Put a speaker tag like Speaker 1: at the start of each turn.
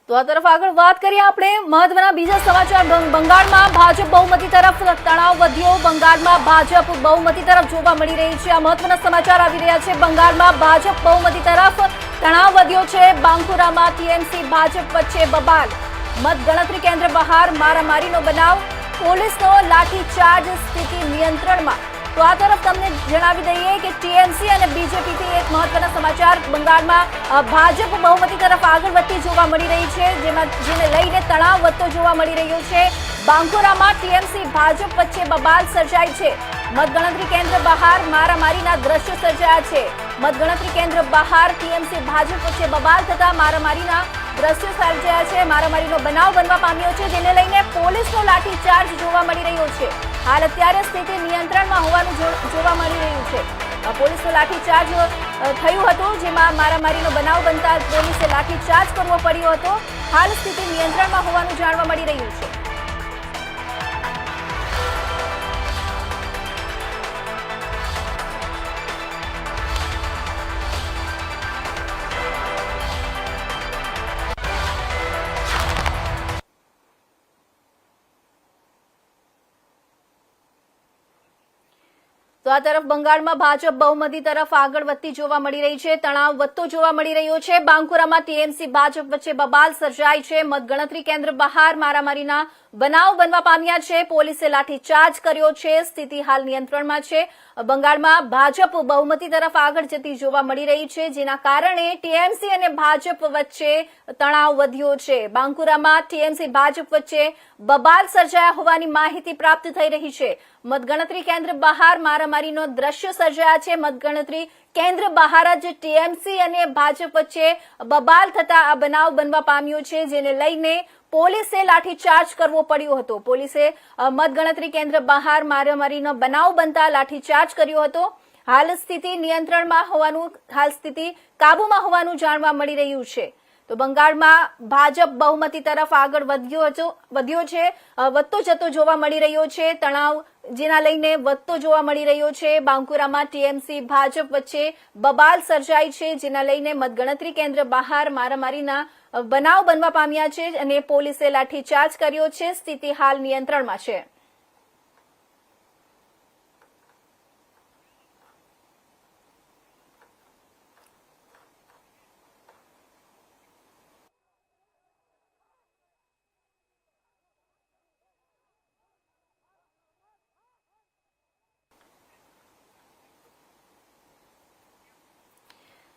Speaker 1: તો આ તરફ આગળ વાત કરીએ આપણે મહત્વના બીજા સમાચાર બંગાળમાં ભાજપ બહુમતી તરફ તણાવ વધ્યો બંગાળમાં ભાજપ બહુમતી તરફ જોવા મળી રહી છે આ મહત્વના સમાચાર આવી રહ્યા છે બંગાળમાં ભાજપ બહુમતી તરફ તણાવ વધ્યો છે બાંકુરામાં ટીએમસી ભાજપ વચ્ચે બબાલ મતગણતરી કેન્દ્ર બહાર મારામારીનો બનાવ પોલીસનો લાઠીચાર્જ સ્થિતિ નિયંત્રણમાં તો આ તરફ તમને જણાવી દઈએ કે ટીએમસી અને બીજેપીથી એક મહત્વના સમાચાર બંગાળમાં ભાજપ બહુમતી તરફ આગળ વધતી જોવા મળી રહી છે જેને લઈને તણાવ વધતો જોવા મળી રહ્યો છે બાંકુરામાં ટીએમસી ભાજપ વચ્ચે બબાલ સર્જાઈ છે મતગણતરી કેન્દ્ર બહાર મારામારીના દ્રશ્યો સર્જાયા છે મતગણતરી કેન્દ્ર બહાર ટીએમસી ભાજપ વચ્ચે બબાલ થતા મારામારીના દ્રશ્યો સર્જાયા છે મારામારીનો બનાવ બનવા પામ્યો છે જેને લઈને પોલીસનો લાઠીચાર્જ જોવા મળી રહ્યો છે હાલ અત્યારે સ્થિતિ નિયંત્રણમાં હોવાનું જોવા મળી રહ્યું છે પોલીસનો લાઠીચાર્જ થયું હતું જેમાં મારામારીનો બનાવ બનતા પોલીસે લાઠીચાર્જ કરવો પડ્યો હતો હાલ સ્થિતિ નિયંત્રણમાં હોવાનું જાણવા મળી રહ્યું છે તો આ તરફ બંગાળમાં ભાજપ બહુમતી તરફ આગળ વધતી જોવા મળી રહી છે તણાવ વધતો જોવા મળી રહ્યો છે બાંકુરામાં ટીએમસી ભાજપ વચ્ચે બબાલ સર્જાઈ છે મતગણતરી કેન્દ્ર બહાર મારામારીના બનાવ બનવા પામ્યા છે પોલીસે લાઠીચાર્જ કર્યો છે સ્થિતિ હાલ નિયંત્રણમાં છે બંગાળમાં ભાજપ બહુમતી તરફ આગળ જતી જોવા મળી રહી છે જેના કારણે ટીએમસી અને ભાજપ વચ્ચે તણાવ વધ્યો છે બાંકુરામાં ટીએમસી ભાજપ વચ્ચે બબાલ સર્જાયા હોવાની માહિતી પ્રાપ્ત થઈ રહી છે મતગણતરી કેન્દ્ર બહાર મારામારીનો દ્રશ્ય સર્જાયા છે મતગણતરી કેન્દ્ર બહાર જ ટીએમસી અને ભાજપ વચ્ચે બબાલ થતા આ બનાવ બનવા પામ્યો છે જેને લઈને પોલીસે લાઠીચાર્જ કરવો પડ્યો હતો પોલીસે મતગણતરી કેન્દ્ર બહાર મારામારીનો બનાવ બનતા લાઠીચાર્જ કર્યો હતો હાલ સ્થિતિ નિયંત્રણમાં હોવાનું હાલ સ્થિતિ કાબુમાં હોવાનું જાણવા મળી રહ્યું છે તો બંગાળમાં ભાજપ બહુમતી તરફ આગળ વધ્યો છે વધતો જતો જોવા મળી રહ્યો છે તણાવ જેના લઈને વધતો જોવા મળી રહ્યો છે બાંકુરામાં ટીએમસી ભાજપ વચ્ચે બબાલ સર્જાઈ છે જેના લઈને મતગણતરી કેન્દ્ર બહાર મારામારીના બનાવ બનવા પામ્યા છે અને પોલીસે લાઠીચાર્જ કર્યો છે સ્થિતિ હાલ નિયંત્રણમાં છે